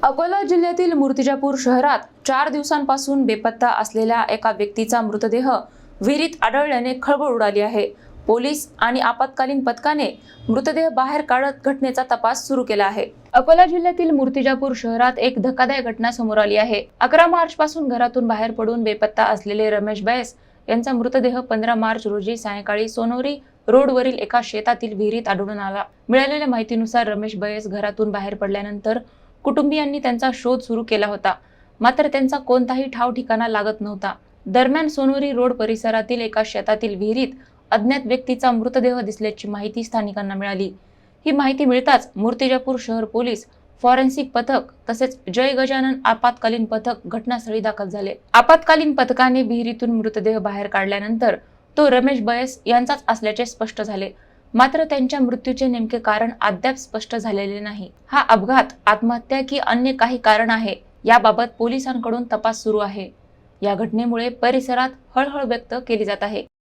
अकोला जिल्ह्यातील मूर्तिजापूर शहरात 4 दिवसांपासून बेपत्ता असलेल्या एका व्यक्तीचा मृतदेह विहिरीत आढळल्याने खळबळ उडाली आहे। पोलीस आणि आपत्कालीन पथकाने मृतदेह बाहेर काढत घटनेचा तपास सुरू केला आहे। अकोला जिल्ह्यातील मूर्तिजापूर शहरात एक धक्कादायक घटना समोर आली आहे। 11 मार्च पासून घरातून बाहेर पडून बेपत्ता असलेले रमेश बैस यांचा मृतदेह 15 मार्च रोजी सायंकाळी सोनोरी रोडवरील एका शेतातील विहिरीत आढळून आला। मिळालेल्या माहितीनुसार रमेश बैस घरातून बाहेर पडल्यानंतर कुटुंबियांनी त्यांचा शोध सुरू केला होता, मात्र त्यांचा कोणताही ठाव ठिकाणा लागत नव्हता। दरम्यान सोनोरी रोड परिसरातील एका शेतातील विहिरीत अज्ञात व्यक्तीचा मृतदेह दिसल्याची माहिती स्थानिकांना मिळाली। ही माहिती मिळताच मूर्तिजापूर शहर पोलीस, फॉरेन्सिक पथक तसेच जय गजानन आपत्कालीन पथक घटनास्थळी दाखल झाले। आपत्कालीन पथकाने विहिरीतून मृतदेह बाहेर काढल्यानंतर तो रमेश बैस यांचाच असल्याचे स्पष्ट झाले, मात्र त्यांच्या मृत्यूचे नेमके कारण अद्याप स्पष्ट झालेले नाही। हा अपघात, आत्महत्या की अन्य काही कारण आहे याबाबत पोलिसांकडून तपास सुरू आहे। या घटनेमुळे परिसरात हळहळ व्यक्त केली जात आहे।